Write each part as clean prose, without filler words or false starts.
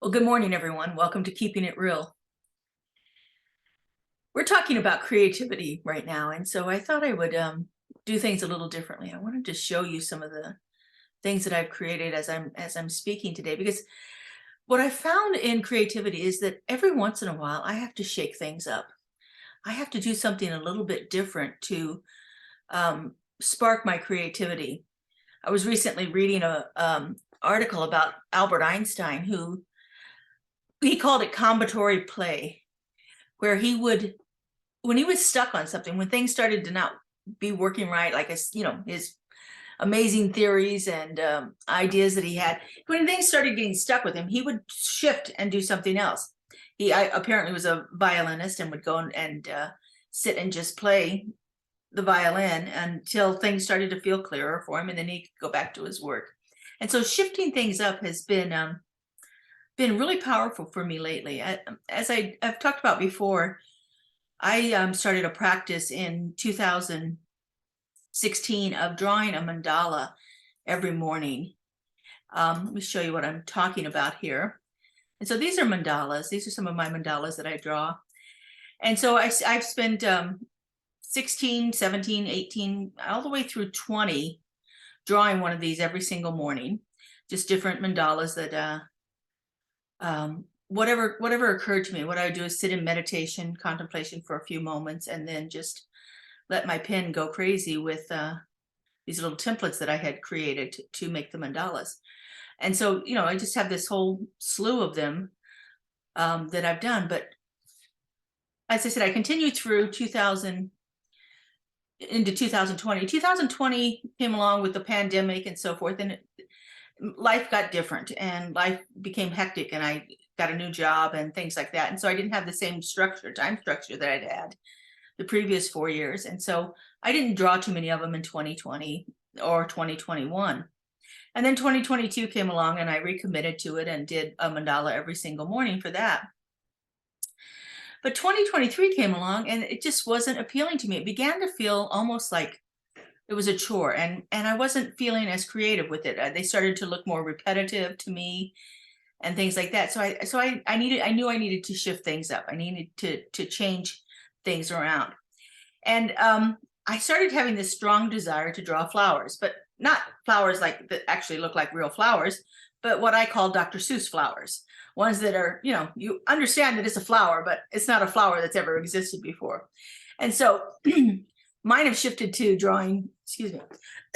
Well, good morning, everyone. Welcome to Keeping It Real. We're talking about creativity right now, and so I thought I would do things a little differently. I wanted to show you some of the things that I've created as I'm speaking today, because what I found in creativity is that every once in a while I have to shake things up. I have to do something a little bit different to spark my creativity. I was recently reading a article about Albert Einstein, who he called it combinatory play, where he would, when he was stuck on something, when things started to not be working right, like his amazing theories and ideas that he had, when things started getting stuck with him, he would shift and do something else. He apparently was a violinist and would go and sit and just play the violin until things started to feel clearer for him, and then he could go back to his work. And so shifting things up has been really powerful for me lately. As I've talked about before, I started a practice in 2016 of drawing a mandala every morning. Let me show you what I'm talking about here. And so these are mandalas. These are some of my mandalas that I draw. And so I've spent 16, 17, 18, all the way through 20 drawing one of these every single morning. Just different mandalas that whatever occurred to me. What I would do is sit in meditation, contemplation for a few moments, and then just let my pen go crazy with these little templates that I had created to make the mandalas. And so, I just have this whole slew of them that I've done. But as I said, I continued through 2000 into 2020. 2020 came along with the pandemic and so forth, and life got different and life became hectic, and I got a new job and things like that. And so I didn't have the same time structure that I'd had the previous 4 years. And so I didn't draw too many of them in 2020 or 2021. And then 2022 came along, and I recommitted to it and did a mandala every single morning for that. But 2023 came along, and it just wasn't appealing to me. It began to feel almost like it was a chore, and I wasn't feeling as creative with it. They started to look more repetitive to me and things like that. So I knew I needed to shift things up. I needed to change things around. And I started having this strong desire to draw flowers, but not flowers like that actually look like real flowers, but what I call Dr. Seuss flowers. Ones that are, you understand that it's a flower, but it's not a flower that's ever existed before. And so mine have shifted to drawing,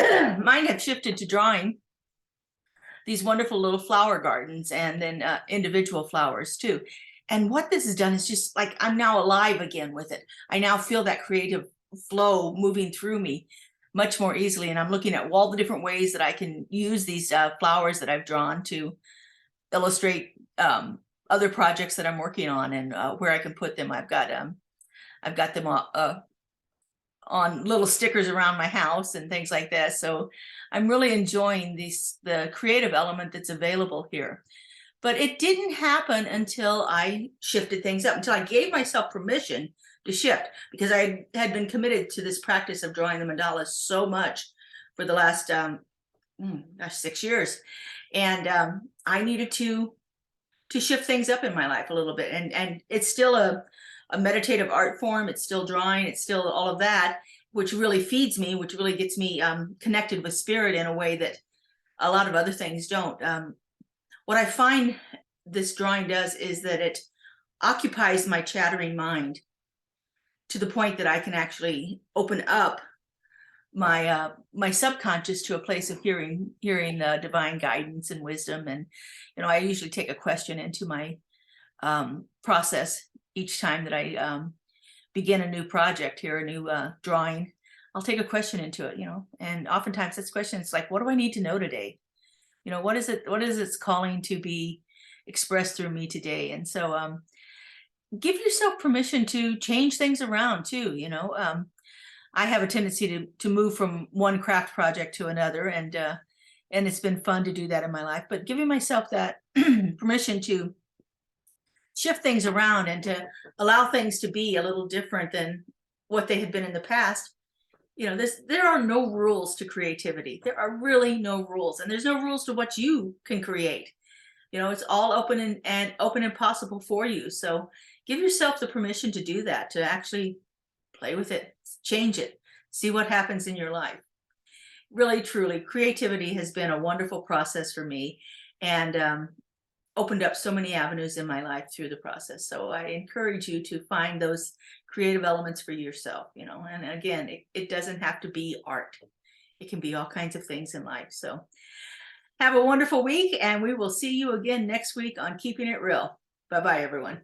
mine have shifted to drawing these wonderful little flower gardens, and then individual flowers too. And what this has done is just like, I'm now alive again with it. I now feel that creative flow moving through me much more easily. And I'm looking at all the different ways that I can use these flowers that I've drawn to illustrate other projects that I'm working on, and where I can put them. I've got them on little stickers around my house and things like that. So I'm really enjoying the creative element that's available here. But it didn't happen until I shifted things up, until I gave myself permission to shift, because I had been committed to this practice of drawing the mandalas so much for the last 6 years. And I needed to shift things up in my life a little bit. And it's still a meditative art form. It's still drawing. It's still all of that, which really feeds me, which really gets me connected with spirit in a way that a lot of other things don't. What I find this drawing does is that it occupies my chattering mind to the point that I can actually open up my subconscious to a place of hearing divine guidance and wisdom. And I usually take a question into my process each time that I begin a new project here, a new drawing. I'll take a question into it, and oftentimes this question is like, what do I need to know today? What is its calling to be expressed through me today? And so give yourself permission to change things around too. I have a tendency to move from one craft project to another, and it's been fun to do that in my life. But giving myself that permission to shift things around and to allow things to be a little different than what they had been in the past there are no rules to creativity. There are really no rules, and there's no rules to what you can create. It's all open and open and possible for you. So give yourself the permission to do that, to actually play with it, change it, see what happens in your life. Really, truly, creativity has been a wonderful process for me, and opened up so many avenues in my life through the process. So I encourage you to find those creative elements for yourself, and again, it doesn't have to be art. It can be all kinds of things in life. So have a wonderful week, and we will see you again next week on Keeping It Real. Bye-bye, everyone.